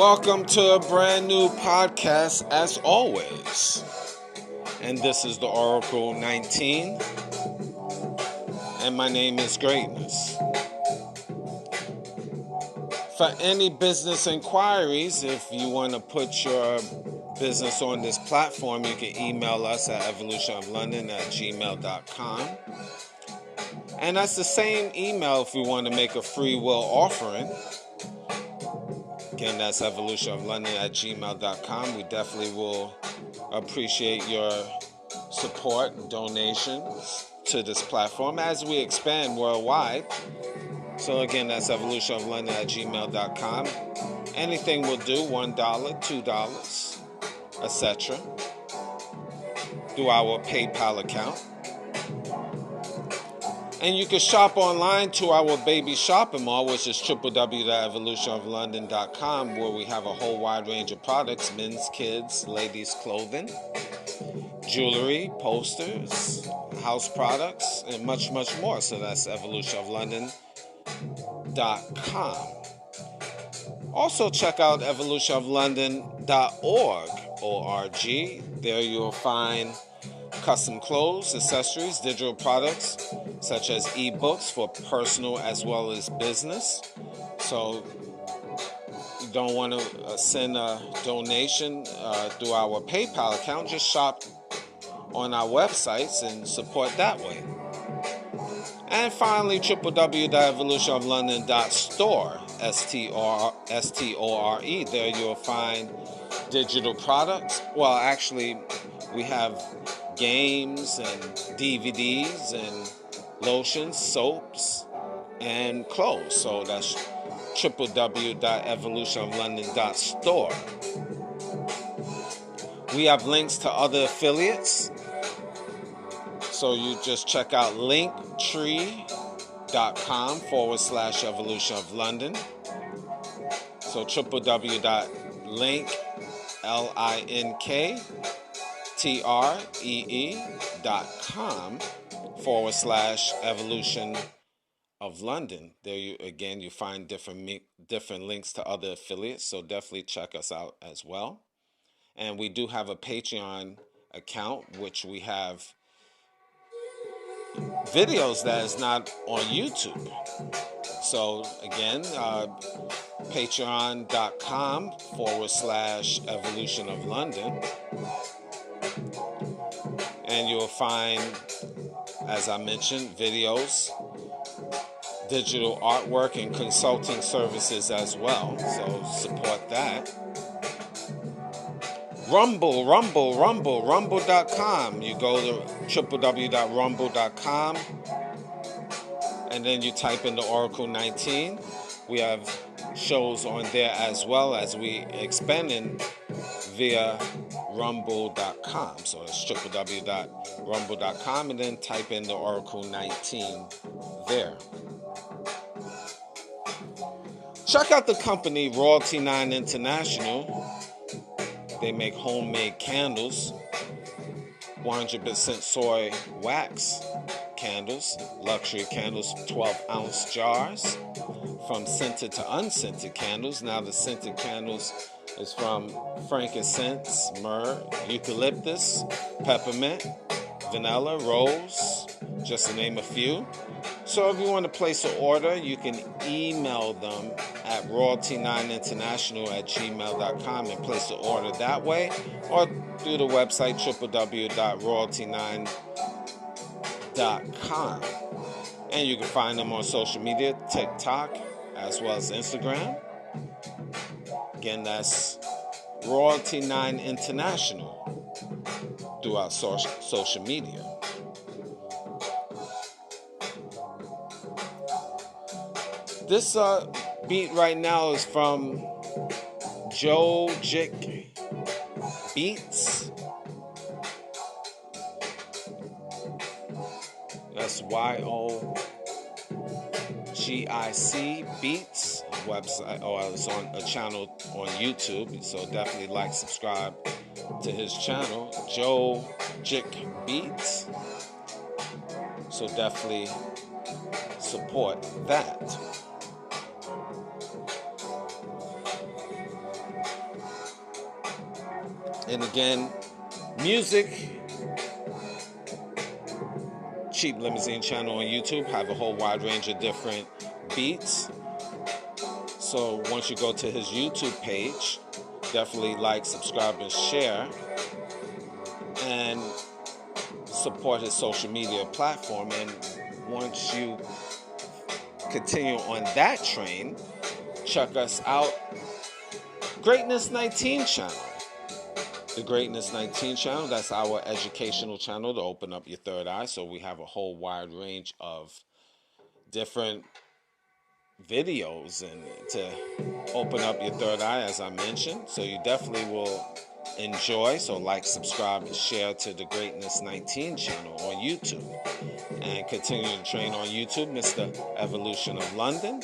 Welcome to a brand new podcast as always. And this is the Oracle 19. And my name is Greatness. For any business inquiries, if you want to put your business on this platform, you can email us at evolutionoflondon@gmail.com. And that's the same email if we want to make a free will offering. Again, that's evolutionoflondon@gmail.com. We definitely will appreciate your support and donations to this platform as we expand worldwide. So again, that's evolutionoflondon@gmail.com. Anything will do, $1, $2, etc. through our PayPal account. And you can shop online to our baby shopping mall, which is www.evolutionoflondon.com, where we have a whole wide range of products: men's, kids, ladies' clothing, jewelry, posters, house products, and much, much more. So that's evolutionoflondon.com. Also check out evolutionoflondon.org, O-R-G. There you'll find custom clothes, accessories, digital products, such as ebooks for personal as well as business. So you don't want to send a donation through our PayPal account. Just shop on our websites and support that way. And finally, www.evolutionoflondon.store, S-T-O-R-E. There you'll find digital products. Well, actually, we have games and DVDs and lotions, soaps, and clothes. So that's www.evolutionoflondon.store. We have links to other affiliates. So you just check out linktree.com/evolutionoflondon. So www.linktree.com/evolution of London. There you find different links to other affiliates. So definitely check us out as well. And we do have a Patreon account, which we have videos that is not on YouTube. So again, patreon.com/evolution of London. And you'll find, as I mentioned, videos, digital artwork, and consulting services as well. So support that. Rumble.com. You go to www.rumble.com and then you type in the Oracle 19. We have shows on there as well as we expanding via rumble.com. So it's www.rumble.com and then type in the Oracle 19 there. Check out the company Royalty 9 International. They make homemade candles, 100% soy wax candles, luxury candles, 12-ounce jars, from scented to unscented candles. Now the scented candles is from frankincense, myrrh, eucalyptus, peppermint, vanilla, rose, just to name a few. So if you want to place an order, you can email them at royalty9international@gmail.com and place the order that way, or through the website www.royalty9.com. And you can find them on social media, TikTok, as well as Instagram. Again, that's Royalty 9 International throughout social media. This beat right now is from Joe Jick Beats. That's YOGIC Beats website, or it's on a channel on YouTube. So definitely like, subscribe to his channel, Joe Jick Beats. So definitely support that. And again, music, Cheap Limousine channel on YouTube, have a whole wide range of different beats. So once you go to his YouTube page, definitely like, subscribe, and share, and support his social media platform. And once you continue on that train, check us out, Greatness 19 channel. The Greatness 19 channel, that's our educational channel to open up your third eye. So we have a whole wide range of different videos and to open up your third eye, as I mentioned. So you definitely will enjoy. So like, subscribe, and share to the Greatness 19 channel on YouTube. And continue to train on YouTube, Mr. Evolution of London.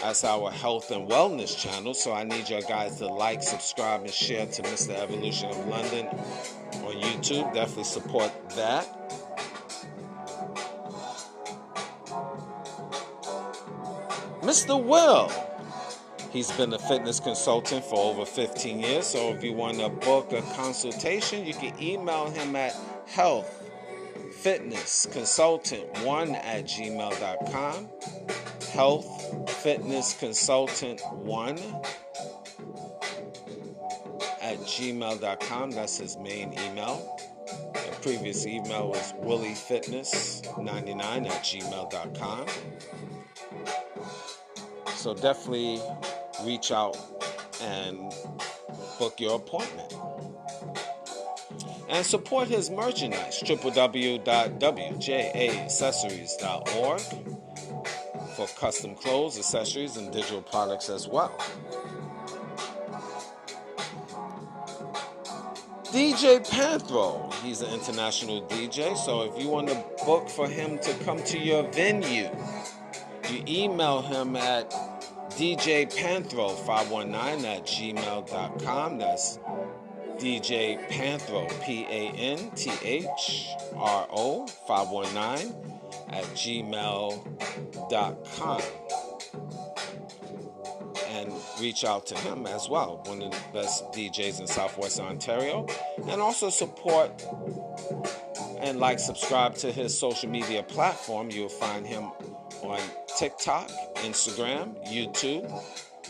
That's our health and wellness channel. So I need your guys to like, subscribe, and share to Mr. Evolution of London on YouTube. Definitely support that. Mr. Will, he's been a fitness consultant for over 15 years. So if you want to book a consultation, you can email him at healthfitnessconsultant1@gmail.com. healthfitnessconsultant1@gmail.com. That's his main email. The previous email was williefitness99@gmail.com. So definitely reach out and book your appointment. And support his merchandise, www.wjaccessories.org, for custom clothes, accessories, and digital products as well. DJ Panthro, he's an international DJ, so if you want to book for him to come to your venue, you email him at djpanthro519@gmail.com. That's DJ Panthro, PANTHRO 519@gmail.com. And reach out to him as well, one of the best DJs in Southwest Ontario. And also support and like, subscribe to his social media platform. You'll find him on TikTok, Instagram, YouTube.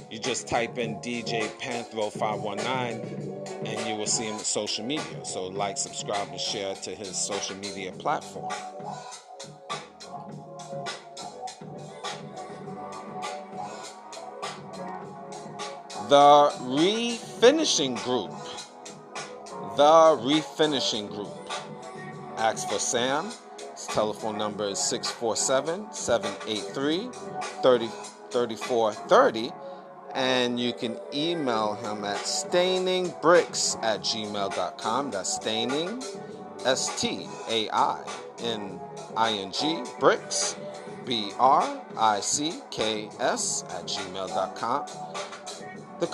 You just type in DJ Panthro 519 and you will see him on social media. So like, subscribe, and share to his social media platform. The Refinishing Group. The Refinishing Group. Ask for Sam. His telephone number is 647-783-3430. And you can email him at stainingbricks@gmail.com. That's staining, STAINING, bricks, BRICKS@gmail.com. The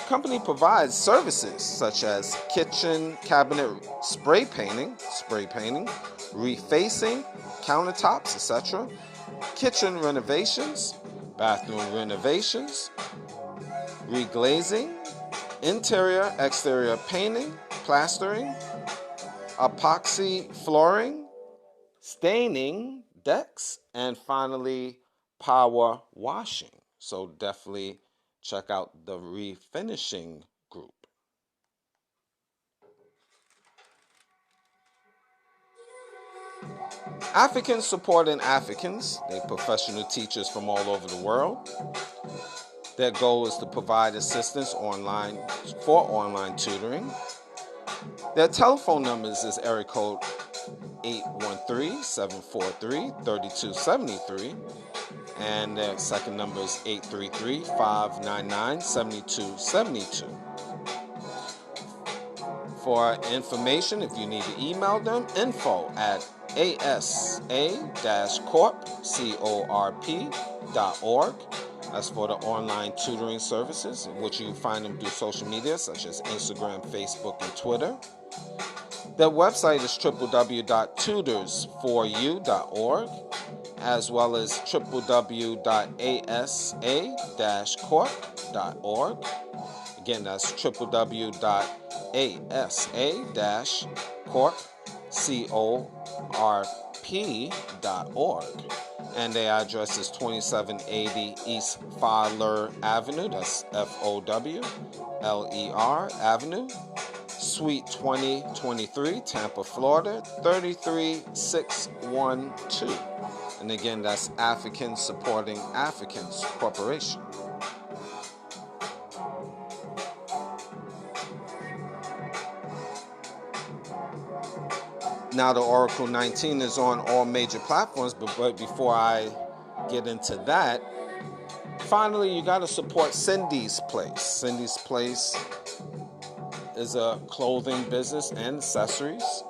company provides services such as kitchen cabinet spray painting, refacing, countertops, etc., kitchen renovations, bathroom renovations, reglazing, interior, exterior painting, plastering, epoxy flooring, staining decks, and finally power washing. So definitely check out the Refinishing Group. Africans supporting Africans. They're professional teachers from all over the world. Their goal is to provide assistance online for online tutoring. Their telephone numbers is area code 813-743-3273. And their second number is 833-599-7272. For information, if you need to email them, info@asa-corp.org. That's for the online tutoring services, which you find them through social media such as Instagram, Facebook, and Twitter. Their website is www.tutorsforyou.org, as well as www.asa-corp.org. Again, that's www.asa-corp.org. And their address is 2780 East Fowler Avenue. That's Fowler Avenue. Suite 2023, Tampa, Florida, 33612. And again, that's Africans Supporting Africans Corporation. Now the Oracle 19 is on all major platforms, but before I get into that, finally you got to support Cindy's Place. Cindy's Place is a clothing business and accessories.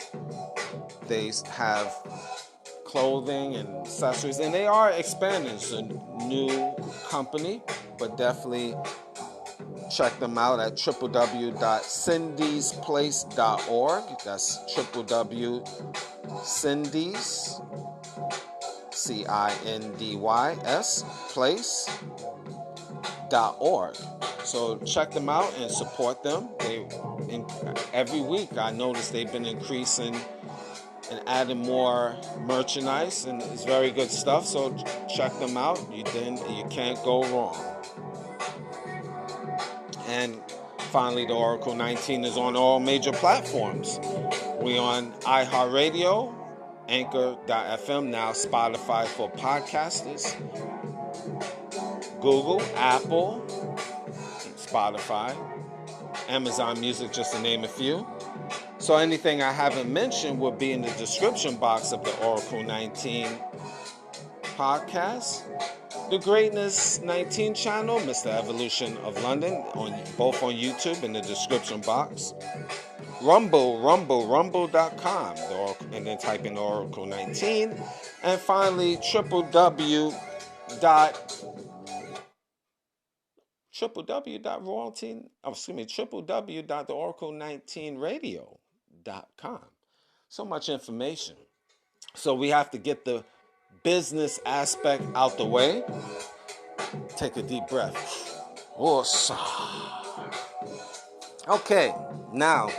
They have clothing and accessories, and they are expanding. It's a new company, but definitely check them out at www.cindysplace.org. That's www.cindys, CINDYS, place.org. So check them out and support them. Every week I notice they've been increasing and adding more merchandise, and it's very good stuff. So check them out. You can't go wrong. And finally, the Oracle 19 is on all major platforms. We're on iHeartRadio, Anchor.fm, now Spotify for podcasters, Google, Apple, Spotify, Amazon Music, just to name a few. So anything I haven't mentioned will be in the description box of the Oracle 19 podcast. The Greatness 19 channel, Mr. Evolution of London, both on YouTube in the description box. Rumble.com, and then type in Oracle 19. And finally, www.theoracle19radio.com. So much information. So we have to get the business aspect out the way. Take a deep breath. Okay, now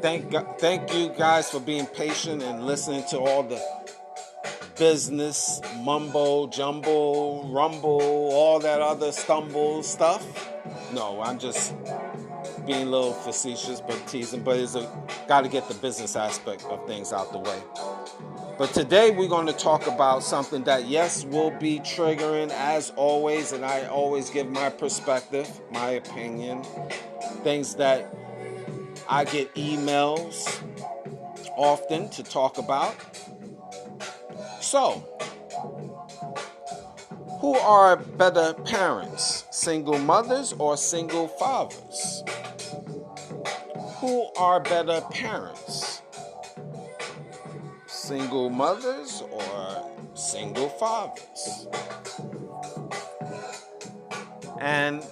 thank you guys for being patient and listening to all the business mumbo jumbo rumble, all that other stumble stuff. No, I'm just being a little facetious but teasing, but it's got to get the business aspect of things out the way. But today we're going to talk about something that, yes, will be triggering as always, and I always give my perspective, my opinion, things that I get emails often to talk about. So, who are better parents, single mothers or single fathers? Who are better parents? Single mothers or single fathers? And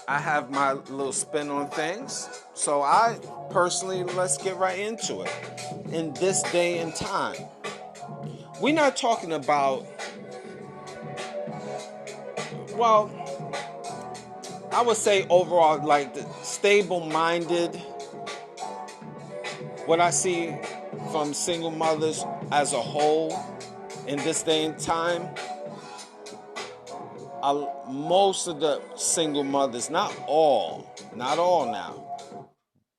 I have my little spin on things. So I personally, let's get right into it. In this day and time, we're not talking about, well, I would say overall, like the stable-minded, what I see from single mothers as a whole in this day and time, most of the single mothers, not all now,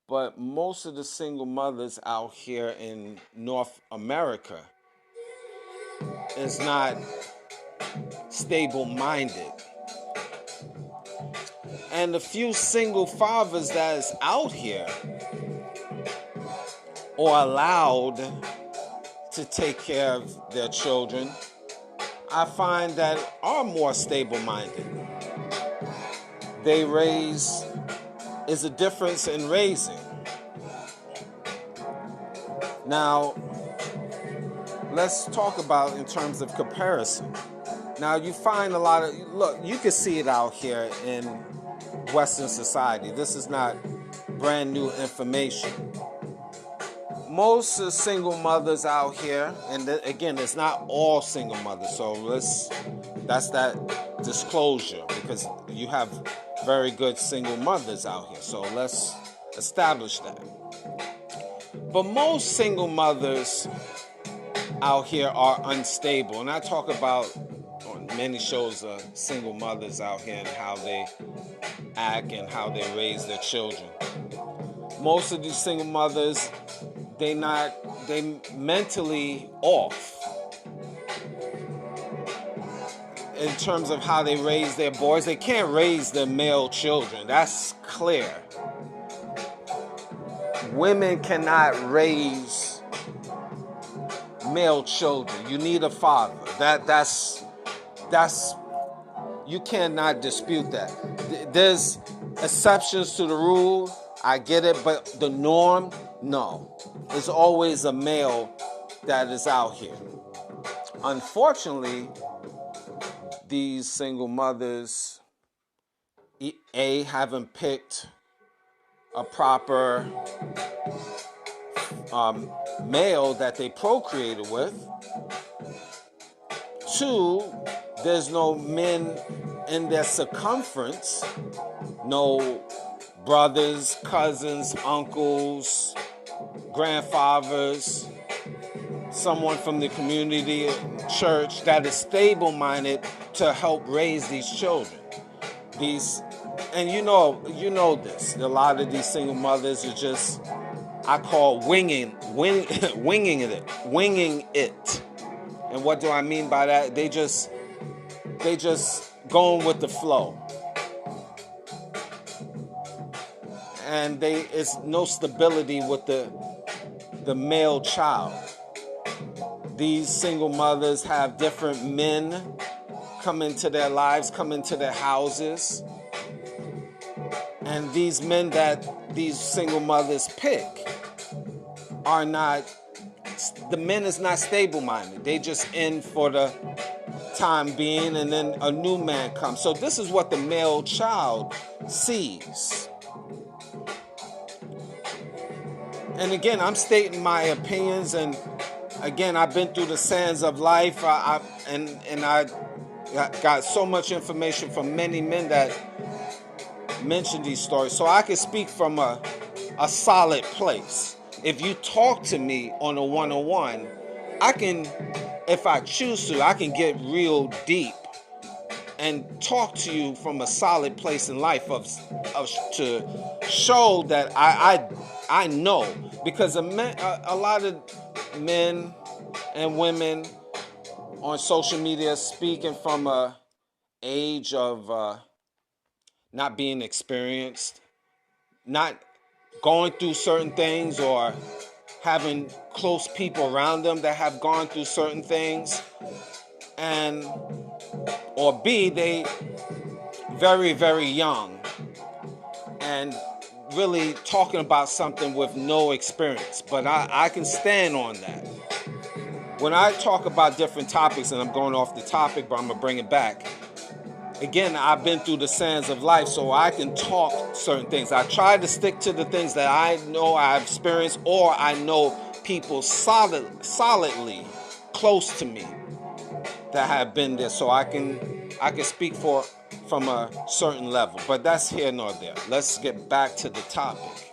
but most of the single mothers out here in North America is not stable-minded. And the few single fathers that is out here or allowed to take care of their children, I find that are more stable-minded. Is a difference in raising. Now, let's talk about in terms of comparison. Now, you find a lot of, look, you can see it out here in Western society. This is not brand new information. Most of the single mothers out here, and again, it's not all single mothers, so that's that disclosure, because you have very good single mothers out here. So let's establish that. But most single mothers out here are unstable. And I talk about on many shows single mothers out here and how they act and how they raise their children. Most of these single mothers, they mentally off in terms of how they raise their boys. They can't raise their male children. That's clear. Women cannot raise male children. You need a father. That's you cannot dispute that. There's exceptions to the rule. I get it, but the norm, no. There's always a male that is out here. Unfortunately, these single mothers, haven't picked a proper male that they procreated with. 2, there's no men in their circumference, no brothers, cousins, uncles, grandfathers, someone from the community, church that is stable-minded to help raise these children. And you know this. A lot of these single mothers are just, I call winging it. And what do I mean by that? They just going with the flow. And it's no stability with the male child. These single mothers have different men come into their lives, come into their houses. And these men that these single mothers pick are not, the men is not stable-minded. They just in for the time being, and then a new man comes. So this is what the male child sees. And again, I'm stating my opinions, and again, I've been through the sands of life, and I got so much information from many men that mention these stories, so I can speak from a solid place. If you talk to me on a one-on-one, I can, if I choose to, I can get real deep and talk to you from a solid place in life to show that I know, because a lot of men and women on social media speaking from a age of not being experienced, not going through certain things, or having close people around them that have gone through certain things, or B, they very, very young and really talking about something with no experience. But I can stand on that. When I talk about different topics, and I'm going off the topic, but I'm going to bring it back. Again, I've been through the sands of life, so I can talk certain things. I try to stick to the things that I know I've experienced, or I know people solidly close to me that have been there, so I can speak from a certain level. But that's here nor there. Let's get back to the topic.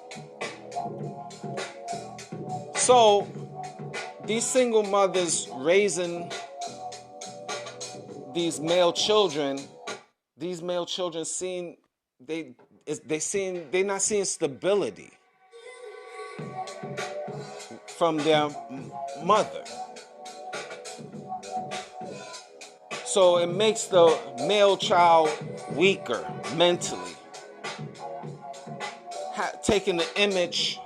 So these single mothers raising these male children seeing they're not seeing stability from their mother. So it makes the male child weaker mentally, taking the image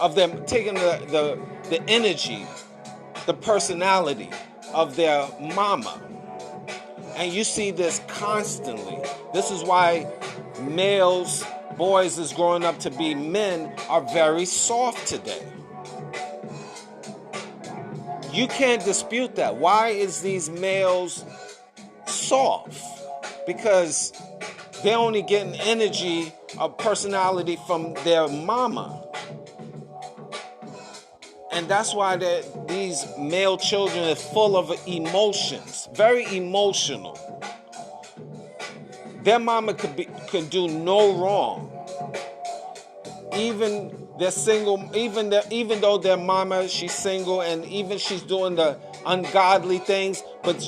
of them, taking the energy, the personality of their mama. And you see this constantly. This is why boys is growing up to be men, are very soft today. You can't dispute that. Why is these males soft? Because they're only getting energy of personality from their mama. And that's why these male children are full of emotions, very emotional. their mama could do no wrong. Even they're single, even though their mama, she's single, and even she's doing the ungodly things, but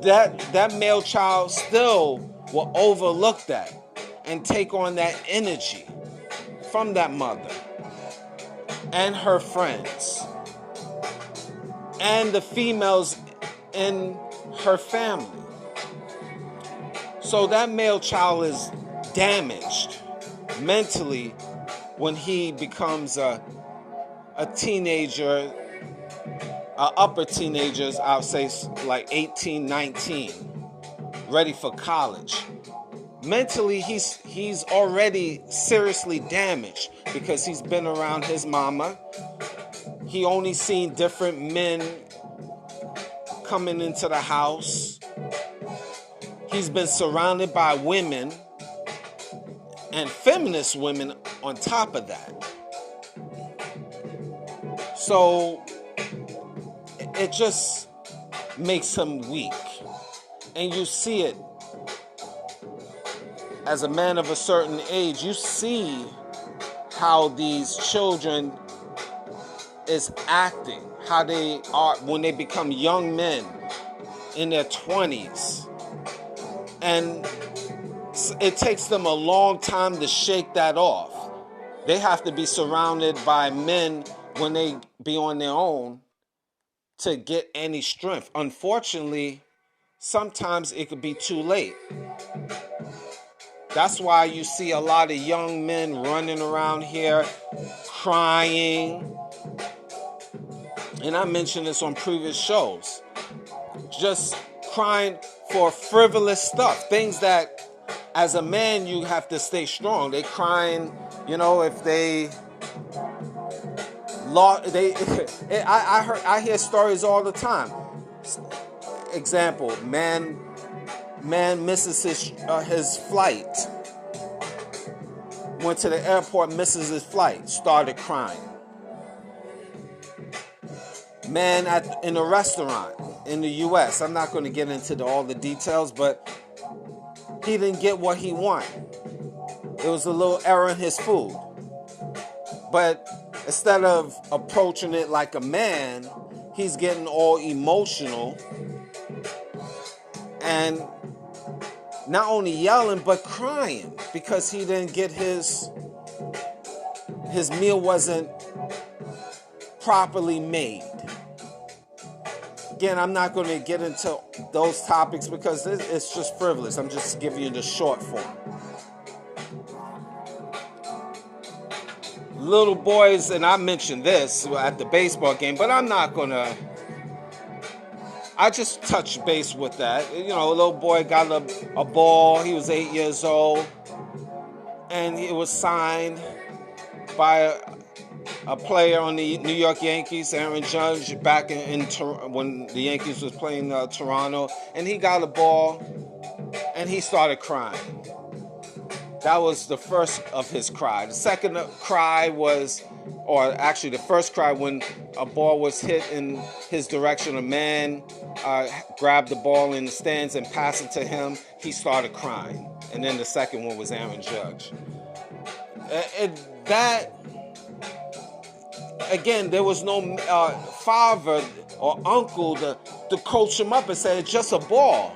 that male child still will overlook that and take on that energy from that mother and her friends and the females in her family. So that male child is damaged mentally when he becomes a teenager, upper teenagers, I'll say like 18, 19, ready for college. Mentally, he's already seriously damaged because he's been around his mama. He only seen different men coming into the house. He's been surrounded by women and feminist women on top of that. So it just makes him weak. And you see it as a man of a certain age. You see how these children is acting, how they are when they become young men in their 20s. And it takes them a long time to shake that off. They have to be surrounded by men when they be on their own to get any strength. Unfortunately, sometimes it could be too late. That's why you see a lot of young men running around here crying. And I mentioned this on previous shows. Just crying for frivolous stuff. Things that, as a man, you have to stay strong. They crying, if they lost. I hear stories all the time. Example: man misses his flight. Went to the airport, misses his flight, started crying. Man in a restaurant in the U.S. I'm not going to get into all the details, but he didn't get what he wanted. It was a little error in his food. But instead of approaching it like a man, he's getting all emotional and not only yelling, but crying because he didn't get his meal wasn't properly made. Again, I'm not going to get into those topics because it's just frivolous. I'm just giving you the short form. Little boys, and I mentioned this at the baseball game, but I'm not going to... I just touched base with that. A little boy got a ball. He was 8 years old. And it was signed by a player on the New York Yankees, Aaron Judge, back in when the Yankees was playing Toronto. And he got a ball, and he started crying. That was the first of his cry. The second cry was, or actually the first cry, when a ball was hit in his direction. A man grabbed the ball in the stands and passed it to him. He started crying. And then the second one was Aaron Judge. Again, there was no father or uncle to coach him up and say, it's just a ball.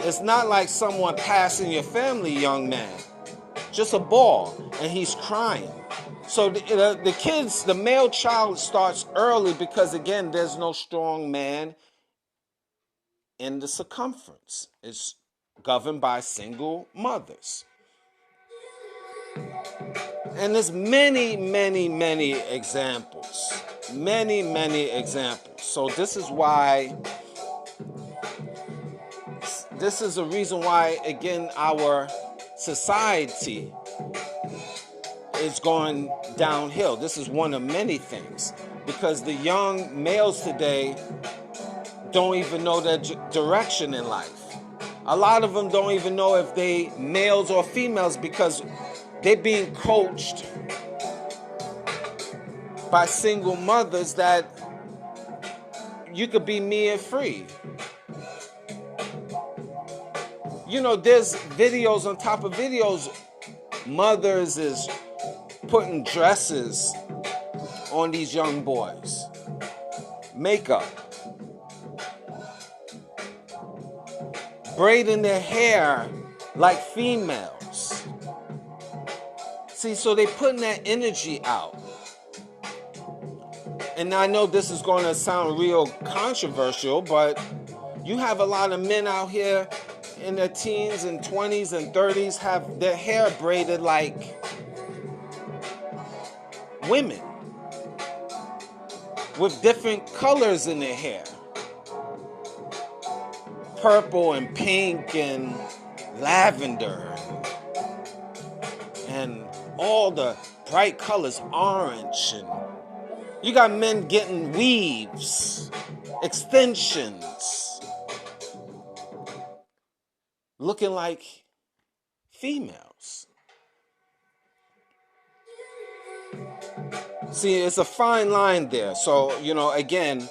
It's not like someone passing your family, young man. Just a ball. And he's crying. So the kids, the male child starts early because, again, there's no strong man in the circumference. It's governed by single mothers. And there's many, many, many examples. Many, many examples. So this is a reason why, again, our society is going downhill. This is one of many things. Because the young males today don't even know their direction in life. A lot of them don't even know if they males or females because they're being coached by single mothers that you could be me and free. there's videos on top of videos. Mothers is putting dresses on these young boys, makeup, braiding their hair like females. See, so they putting that energy out. And I know this is going to sound real controversial, but you have a lot of men out here in their teens and 20s and 30s have their hair braided like women with different colors in their hair. Purple and pink and lavender and all the bright colors, orange. And you got men getting weaves, extensions, looking like females. See, it's a fine line there. So, again,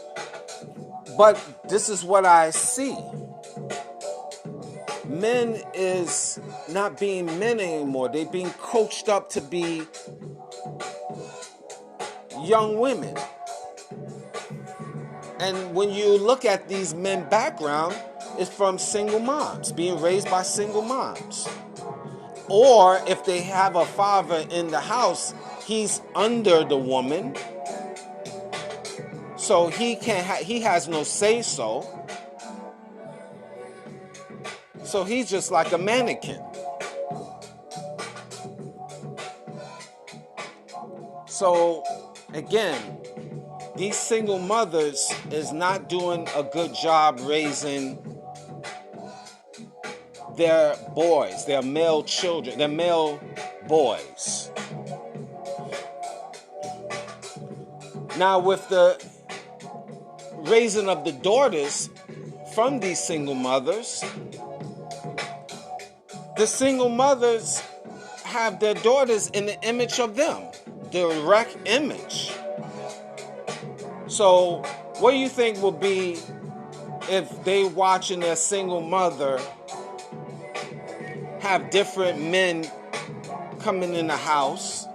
but this is what I see. Men is not being men anymore. They're being coached up to be young women. And when you look at these men background, it's from single moms, being raised by single moms. Or if they have a father in the house, he's under the woman. So he has no say so. So he's just like a mannequin. So again, these single mothers is not doing a good job raising their boys, their male children, their male boys. Now with the raising of the daughters from these single mothers, the single mothers have their daughters in the image of them, the direct image. So what do you think will be if they watching their single mother have different men coming in the house?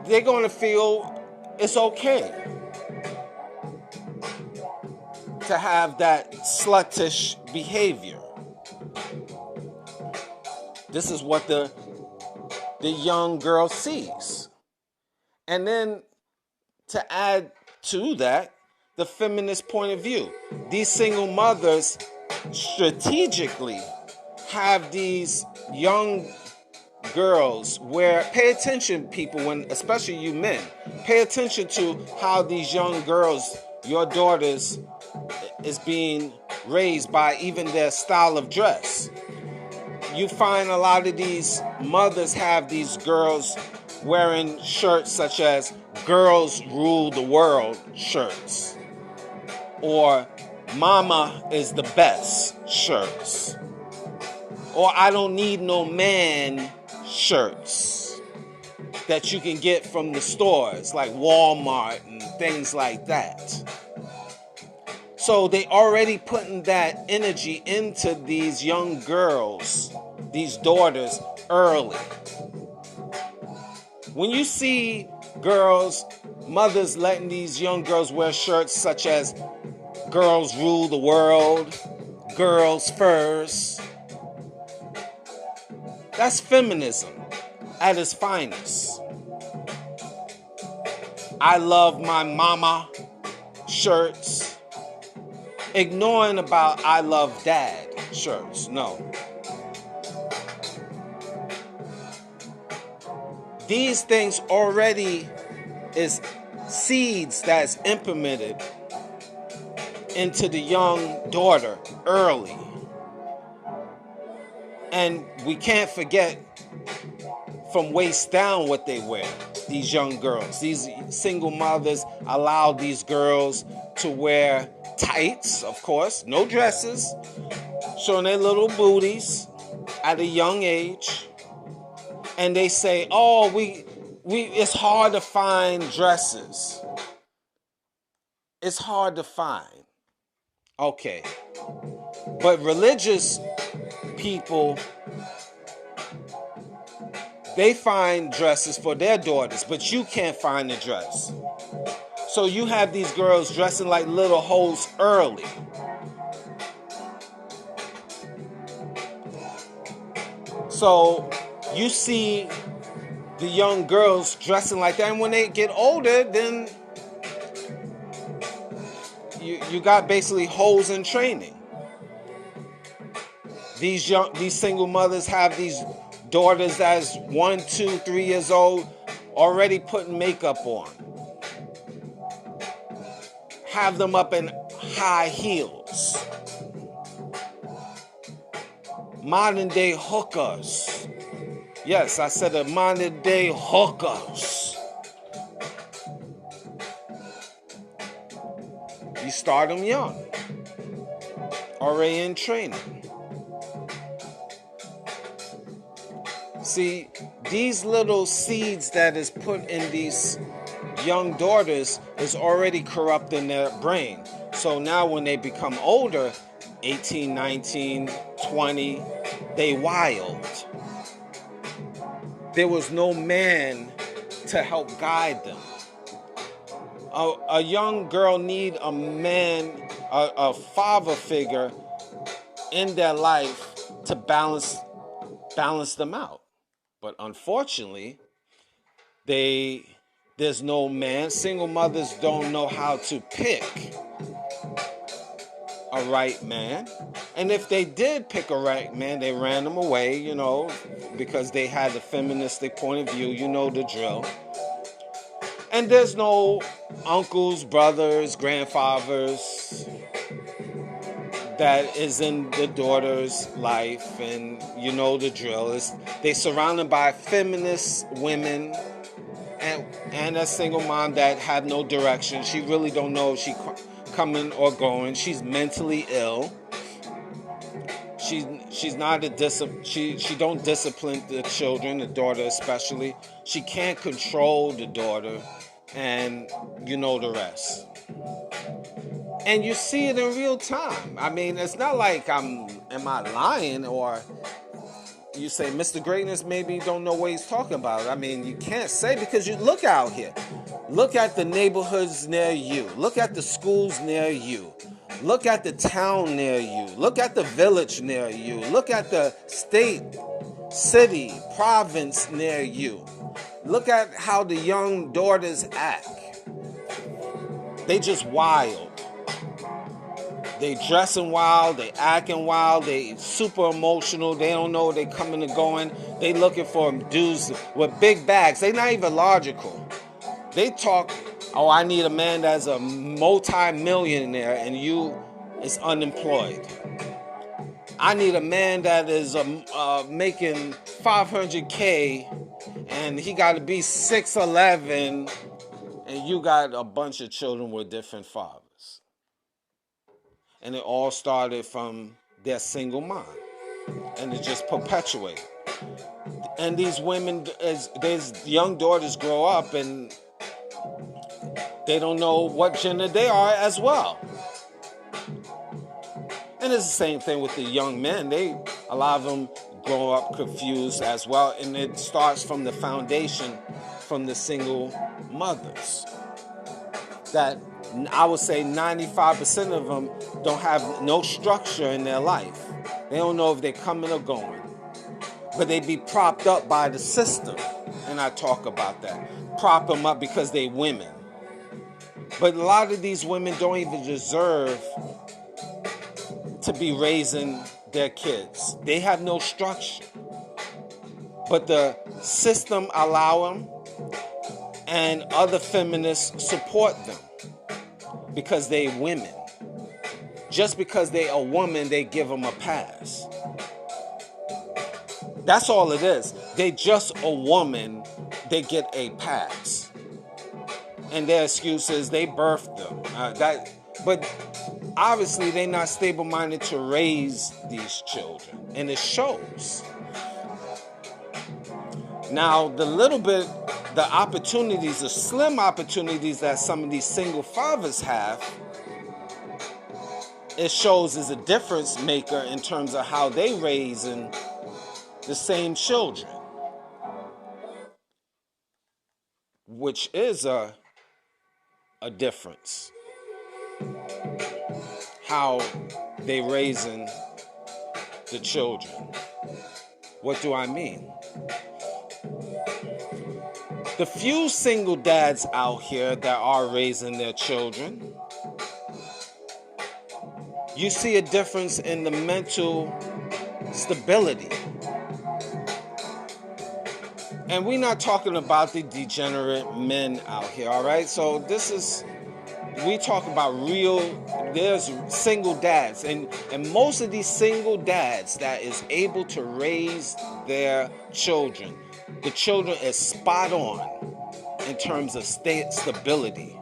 They're going to feel it's okay to have that sluttish behavior. This is what the young girl sees. And then to add to that, the feminist point of view. These single mothers strategically have these young girls pay attention, people, especially you men, pay attention to how these young girls, your daughters, is being raised by even their style of dress. You find a lot of these mothers have these girls wearing shirts such as "Girls Rule the World" shirts, or "Mama is the best" shirts, or "I don't need no man" shirts that you can get from the stores like Walmart and things like that. So they already putting that energy into these young girls, these daughters, early. When you see mothers letting these young girls wear shirts such as "Girls Rule the World," "Girls First," that's feminism at its finest. "I love my mama" shirts, ignoring about "I love dad" shirts. No. These things already is seeds that's implemented into the young daughter early. And we can't forget from waist down what they wear, these young girls. These single mothers allow these girls to wear tights, of course, no dresses, showing their little booties at a young age. And they say, "Oh, it's hard to find dresses. It's hard to find." Okay. But religious people, they find dresses for their daughters, but you can't find a dress. So you have these girls dressing like little hoes early. So you see the young girls dressing like that, and when they get older, then you got basically hoes in training. These single mothers have these daughters that's 1, 2, 3 years old already putting makeup on. Have them up in high heels. Modern day hookers. Yes, I said a modern day hookers. You start them young. Already in training. See, these little seeds that is put in these young daughters is already corrupting their brain. So now when they become older, 18, 19, 20, they wild. There was no man to help guide them. A young girl need a man, a father figure in their life to balance them out. But unfortunately, there's no man. Single mothers don't know how to pick a right man. And if they did pick a right man, they ran them away, because they had a feministic point of view. You know the drill. And there's no uncles, brothers, grandfathers that is in the daughter's life, and you know the drill. They surrounded by feminist women and a single mom that have no direction. She really don't know if she coming or going. She's mentally ill. She's not she don't discipline the children, the daughter especially. She can't control the daughter, and you know the rest. And you see it in real time. I mean, it's not like am I lying, or you say Mr. Greatness maybe don't know what he's talking about. I mean, you can't say, because you look out here. Look at the neighborhoods near you. Look at the schools near you. Look at the town near you. Look at the village near you. Look at the state, city, province near you. Look at how the young daughters act. They just wild. They dressing wild, they acting wild, they super emotional, they don't know they coming and going. They looking for dudes with big bags. They not even logical. They talk, I need a man that's a multi-millionaire and you is unemployed. I need a man that is making $500K and he got to be 6'11", and you got a bunch of children with different fathers. And it all started from their single mom. And it just perpetuated. And these women, as young daughters grow up, and they don't know what gender they are as well. And it's the same thing with the young men. A lot of them grow up confused as well. And it starts from the foundation, from the single mothers. That I would say 95% of them don't have no structure in their life. They don't know if they're coming or going. But they be propped up by the system. And I talk about that. Prop them up because they women. But a lot of these women don't even deserve to be raising their kids. They have no structure. But the system allow them, and other feminists support them because they women. Just because they a woman, they give them a pass. That's all it is. They just a woman, they get a pass. And their excuse is they birthed them. But obviously they're not stable-minded to raise these children. And it shows. Now, the opportunities, the slim opportunities that some of these single fathers have, it shows is a difference maker in terms of how they raising the same children, which is a difference. How they raising the children. What do I mean? The few single dads out here that are raising their children, you see a difference in the mental stability. And we're not talking about the degenerate men out here, all right? So we talk about there's single dads. And most of these single dads that is able to raise their children, the children is spot on in terms of stability.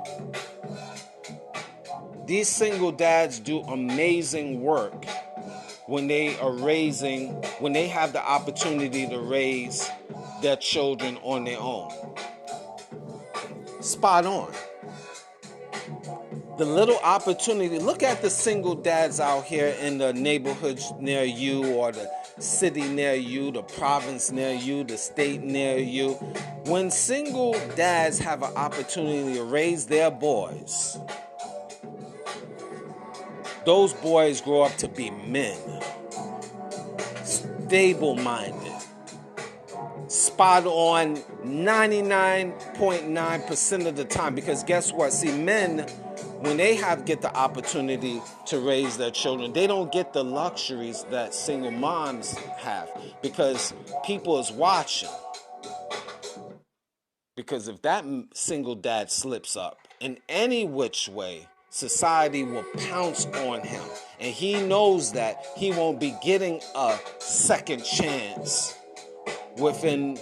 These single dads do amazing work when they have the opportunity to raise their children on their own. Spot on. The little opportunity, look at the single dads out here in the neighborhoods near you, or the city near you, the province near you, the state near you. When single dads have an opportunity to raise their boys, those boys grow up to be men, stable-minded, spot on 99.9% of the time. Because guess what? See, men, when they get the opportunity to raise their children, they don't get the luxuries that single moms have, because people is watching. Because if that single dad slips up in any which way, society will pounce on him. And he knows that he won't be getting a second chance within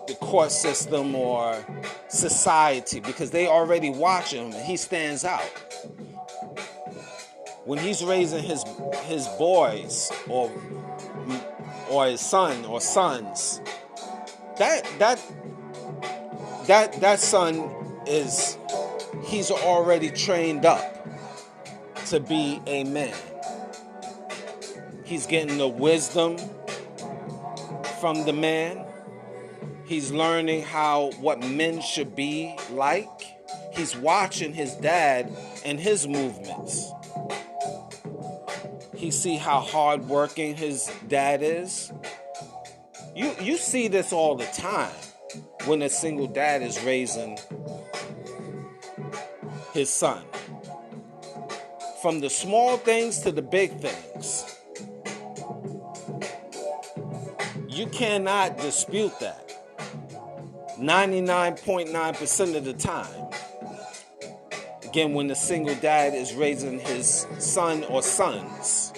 the court system or society, because they already watch him and he stands out. When he's raising his boys or his son or sons, that son he's already trained up to be a man. He's getting the wisdom from the man. He's learning what men should be like. He's watching his dad and his movements. He see how hardworking his dad is. You see this all the time when a single dad is raising his son. From the small things to the big things. You cannot dispute that. 99.9% of the time. Again, when the single dad is raising his son or sons,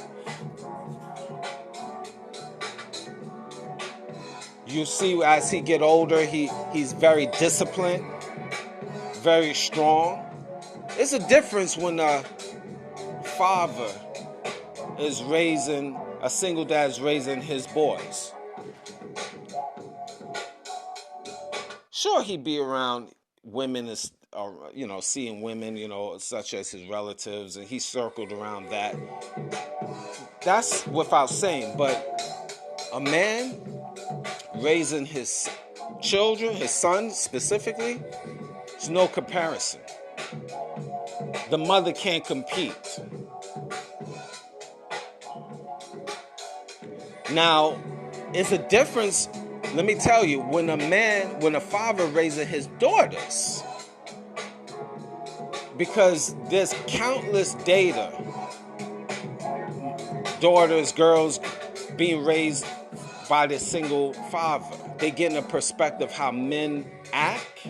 you see as he get older, he's very disciplined, very strong. It's a difference when a father is raising, a single dad is raising his boys. Sure, he'd be around women, seeing women, such as his relatives, and he circled around that. That's without saying, but a man raising his children, his sons specifically, there's no comparison. The mother can't compete. Now, it's a difference. Let me tell you, when a father raises his daughters, because there's countless data, daughters, girls being raised by their single father. They get in a perspective how men act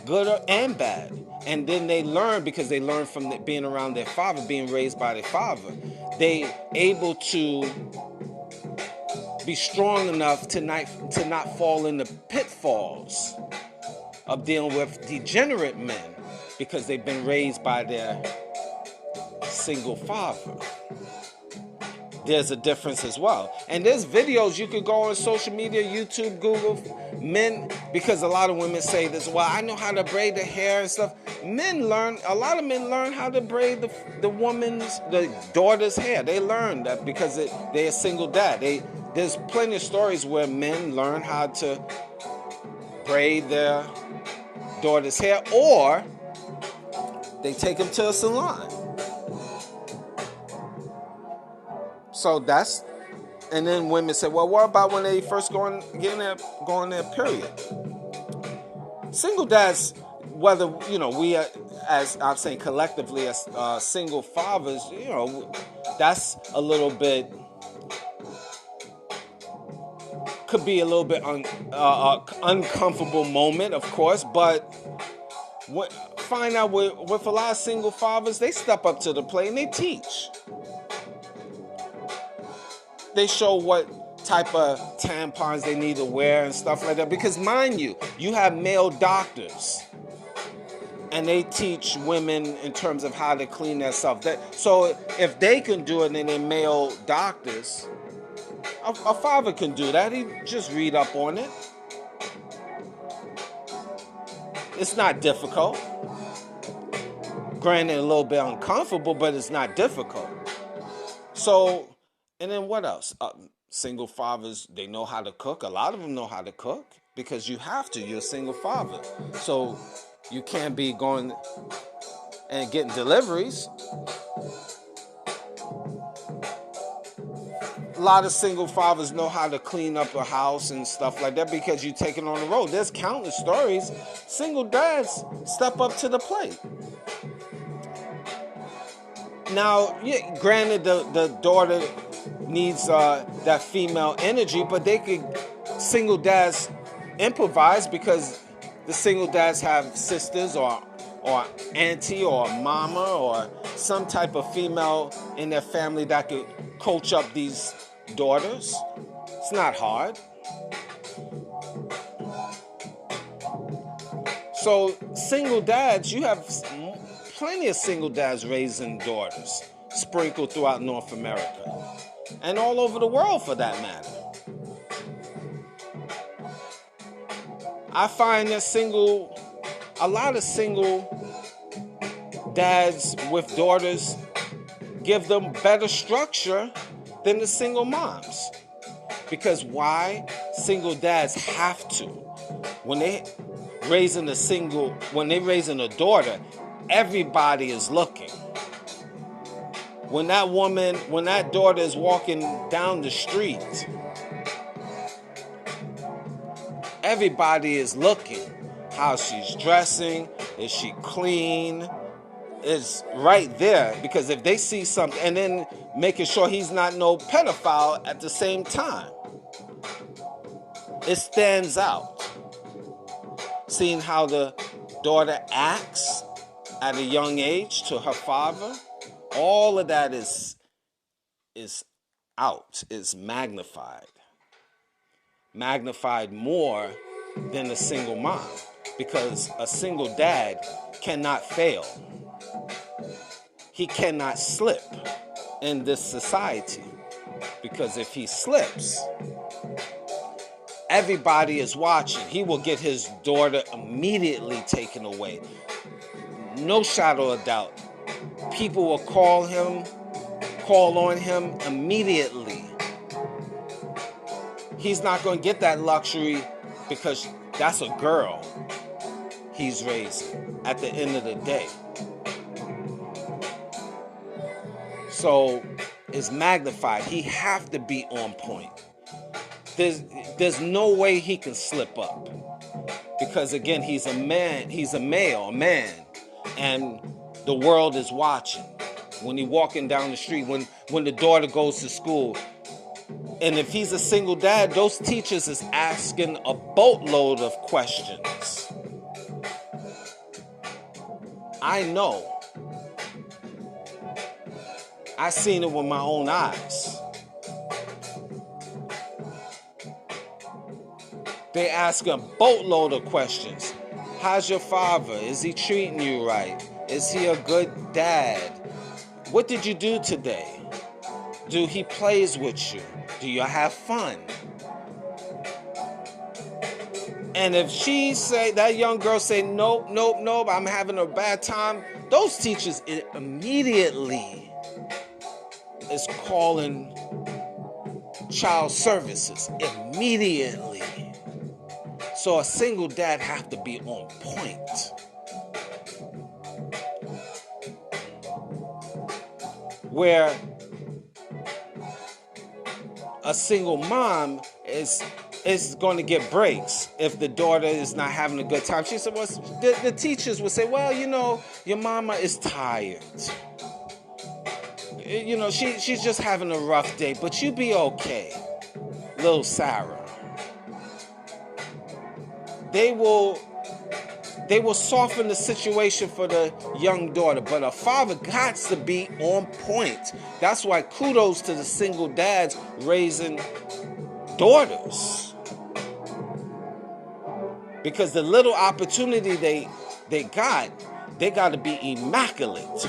good and bad. And then they learn, because they learn from being around their father, being raised by their father. They able to be strong enough to not fall in the pitfalls of dealing with degenerate men, because they've been raised by their single father. there's a difference as well. And there's videos you could go on social media, YouTube, Google, men, because a lot of women say this, well, I know how to braid the hair and stuff. A lot of men learn how to braid the daughter's hair. They learn that because they're a single dad. There's plenty of stories where men learn how to braid their daughter's hair, or they take them to a salon. So and then women say, well, what about when they first go on their period? Single dads, whether, we are, as I'm saying collectively as single fathers, that's a little bit, could be a little bit uncomfortable moment, of course, but find out with a lot of single fathers, they step up to the plate and they teach. They show what type of tampons they need to wear and stuff like that. Because mind you, you have male doctors, and they teach women in terms of how to clean themselves. So if they can do it and they're male doctors, a father can do that. He just read up on it. It's not difficult. Granted, a little bit uncomfortable, but it's not difficult. So, and then what else? Single fathers, they know how to cook. A lot of them know how to cook because you have to. You're a single father. So you can't be going and getting deliveries. A lot of single fathers know how to clean up a house and stuff like that because you take it on the road. There's countless stories. Single dads step up to the plate. Now, granted, the daughter needs that female energy, but single dads improvise because the single dads have sisters or auntie or mama or some type of female in their family that could coach up these daughters. It's not hard. So single dads, you have plenty of single dads raising daughters sprinkled throughout North America and all over the world for that matter. I find that a lot of single dads with daughters give them better structure than the single moms. Because why? Single dads have to. When they raising a daughter, everybody is looking. When that daughter is walking down the street, everybody is looking. How she's dressing, is she clean? Is right there, because if they see something, and then making sure he's not no pedophile at the same time, it stands out. Seeing how the daughter acts at a young age to her father, all of that is magnified more than a single mom, because a single dad cannot fail. He cannot slip in this society, because if he slips, everybody is watching. He will get his daughter immediately taken away. No shadow of doubt. People will call on him immediately. He's not going to get that luxury because that's a girl he's raising at the end of the day. So it's magnified. He have to be on point. There's no way he can slip up. Because again, he's a man, a man, and the world is watching. When he's walking down the street, when the daughter goes to school, and if he's a single dad, those teachers is asking a boatload of questions. I know. I seen it with my own eyes. They ask a boatload of questions. How's your father? Is he treating you right? Is he a good dad? What did you do today? Do he plays with you? Do you have fun? And if that young girl say, nope, nope, nope, I'm having a bad time, those teachers immediately is calling child services immediately. So a single dad have to be on point. Where a single mom is going to get breaks if the daughter is not having a good time. She said, well, the teachers would say, well, your mama is tired. She's just having a rough day, but you be okay, little Sarah. They will soften the situation for the young daughter, but a father got to be on point. That's why kudos to the single dads raising daughters. Because the little opportunity they got to be immaculate.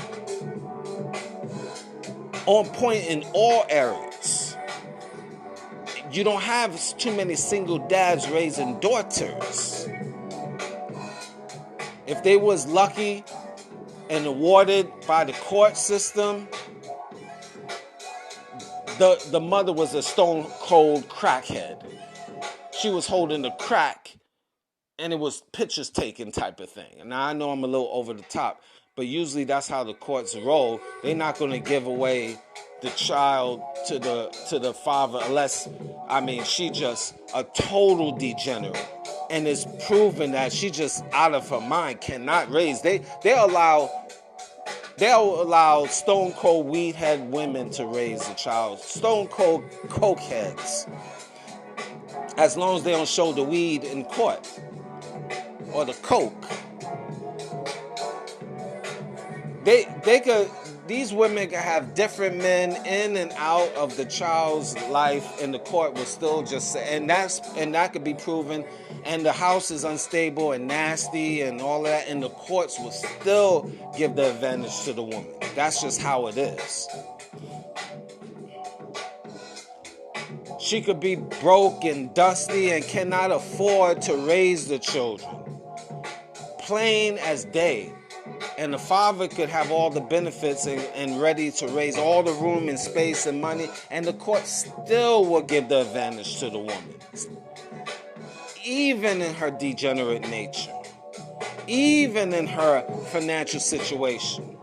On point in all areas. You don't have too many single dads raising daughters. If they was lucky and awarded by the court system, the mother was a stone cold crackhead. She was holding the crack, and it was pictures taken type of thing. And now I know I'm a little over the top, but usually that's how the courts roll. They're not going to give away the child to the father unless, she just a total degenerate. And it's proven that she just out of her mind cannot raise. They'll allow stone cold weed head women to raise the child. Stone cold coke heads. As long as they don't show the weed in court. Or the coke. These women can have different men in and out of the child's life, and the court will still just say, and that could be proven, and the house is unstable and nasty and all that, and the courts will still give the advantage to the woman. That's just how it is. She could be broke and dusty and cannot afford to raise the children. Plain as day. And the father could have all the benefits and ready to raise all the room and space and money, and the court still will give the advantage to the woman. Even in her degenerate nature. Even in her financial situation.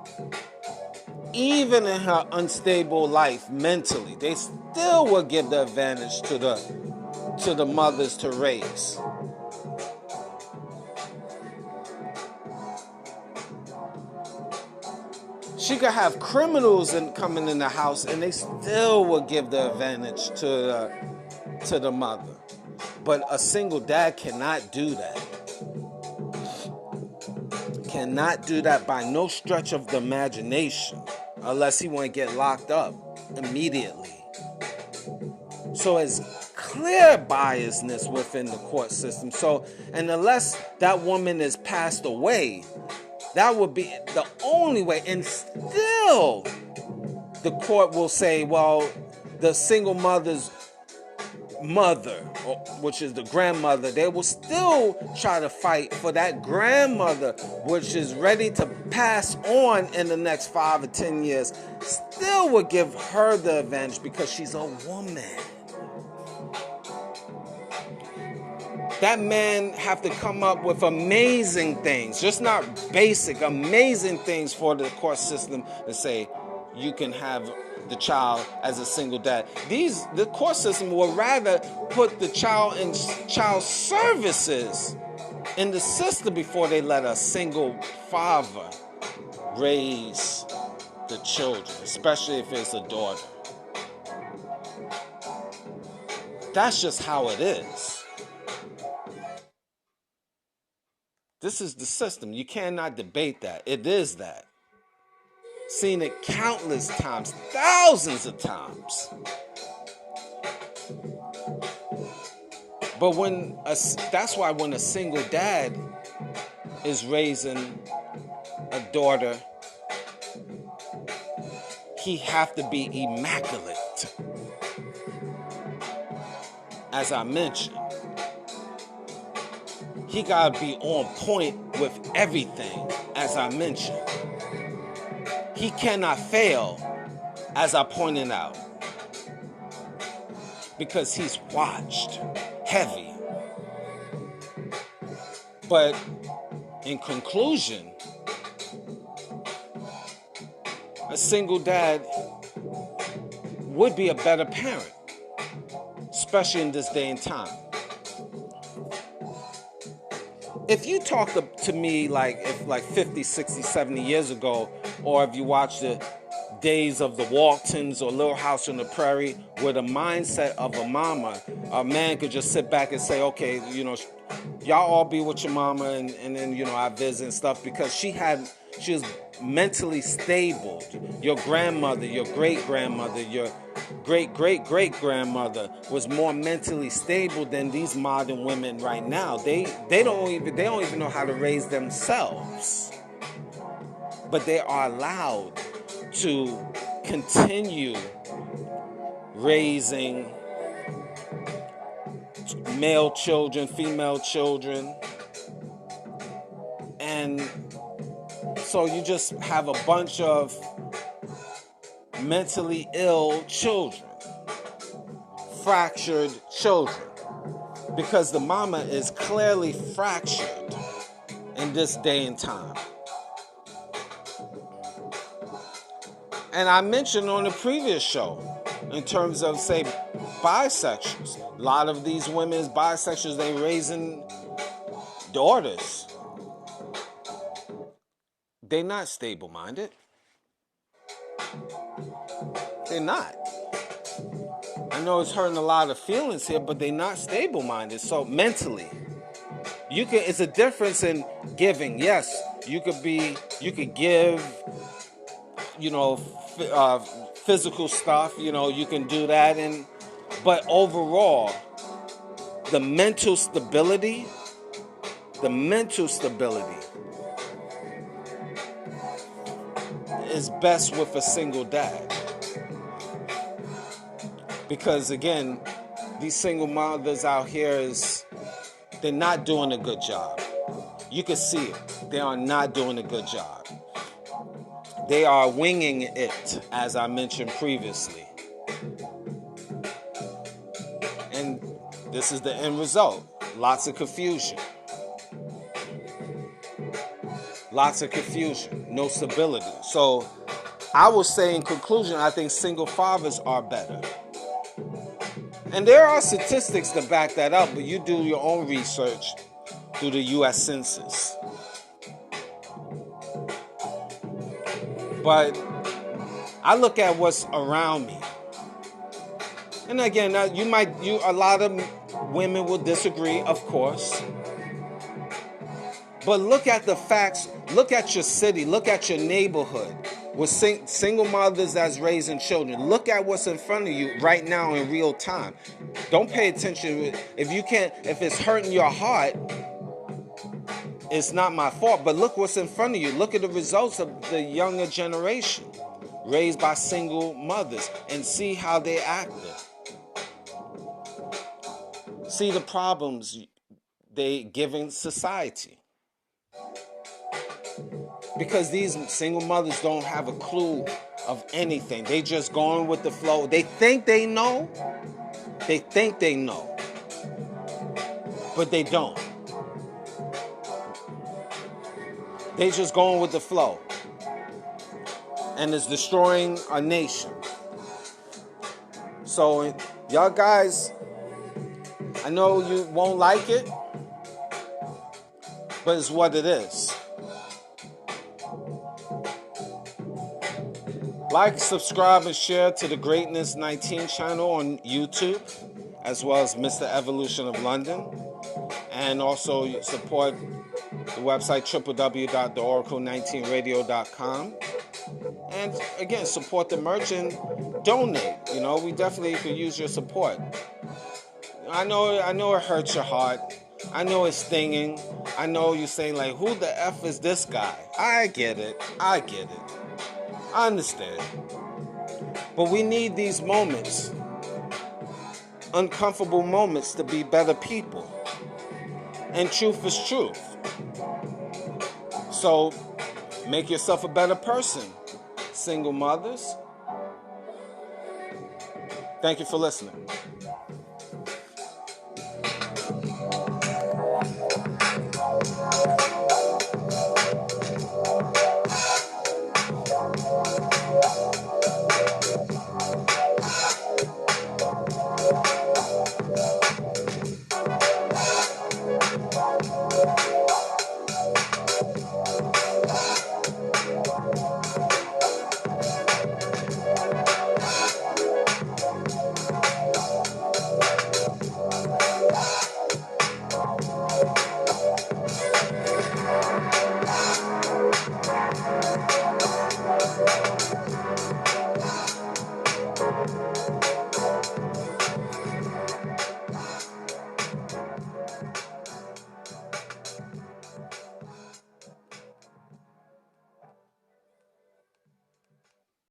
Even in her unstable life mentally. They still will give the advantage to the mothers to raise. She could have criminals coming in the house, and they still will give the advantage to the mother. But a single dad cannot do that. Cannot do that by no stretch of the imagination, unless he want to get locked up immediately. So it's clear biasness within the court system. So, and unless that woman is passed away, that would be the only way. And still, the court will say, well, the single mother's mother, which is the grandmother, they will still try to fight for that grandmother, which is ready to pass on in the next 5 or 10 years, still will give her the advantage because she's a woman. That man have to come up with amazing things, just not basic, amazing things for the court system to say you can have the child as a single dad. The court system would rather put the child in child services in the system before they let a single father raise the children, especially if it's a daughter. That's just how it is. This is the system. You cannot debate that. It is that. Seen it countless times, thousands of times. But that's why when a single dad is raising a daughter, he have to be immaculate. But, as I mentioned, he got to be on point with everything, as I mentioned. He cannot fail, as I pointed out, because he's watched heavy. But in conclusion, a single dad would be a better parent, especially in this day and time. If you talk to me like 50, 60, 70 years ago, or if you watch the days of the Waltons or Little House on the Prairie, where the mindset of a mama, a man could just sit back and say, okay, y'all all be with your mama, and then, I visit and stuff, because she was mentally stable. Your grandmother, your great-grandmother, your great-great-great-grandmother was more mentally stable than these modern women right now. They don't even know how to raise themselves. But they are allowed to continue raising male children, female children, and so you just have a bunch of mentally ill children, fractured children, because the mama is clearly fractured in this day and time. And I mentioned on the previous show, in terms of, say, bisexuals, a lot of these women, bisexuals, they raising daughters. They're not stable-minded. They're not. I know it's hurting a lot of feelings here, but they're not stable-minded. So mentally, it's a difference in giving. Yes, you could give, physical stuff. You can do that, but overall, the mental stability is best with a single dad. Because again, these single mothers out here they're not doing a good job. You can see it. They are not doing a good job. They are winging it, as I mentioned previously. And this is the end result. Lots of confusion. No stability. So I would say in conclusion, I think single fathers are better. And there are statistics to back that up, but you do your own research through the U.S. Census. But I look at what's around me. And again, a lot of women will disagree, of course. But look at the facts. Look at your city. Look at your neighborhood with single mothers that's raising children. Look at what's in front of you right now in real time. Don't pay attention. If it's hurting your heart, it's not my fault. But look what's in front of you. Look at the results of the younger generation raised by single mothers and see how they acted. See the problems they giving society. Because these single mothers don't have a clue of anything. They just going with the flow. They think they know. But they don't. They just going with the flow. And it's destroying our nation. So, y'all guys, I know you won't like it, but it's what it is. Like, subscribe, and share to the Greatness 19 channel on YouTube, as well as Mr. Evolution of London. And also support the website www.theoracle19radio.com. And again, support the merch and donate. We definitely could use your support. I know it hurts your heart. I know it's stinging. I know you're saying, like, who the F is this guy? I get it. I understand. But we need these moments, uncomfortable moments, to be better people. And truth is truth. So make yourself a better person, single mothers. Thank you for listening.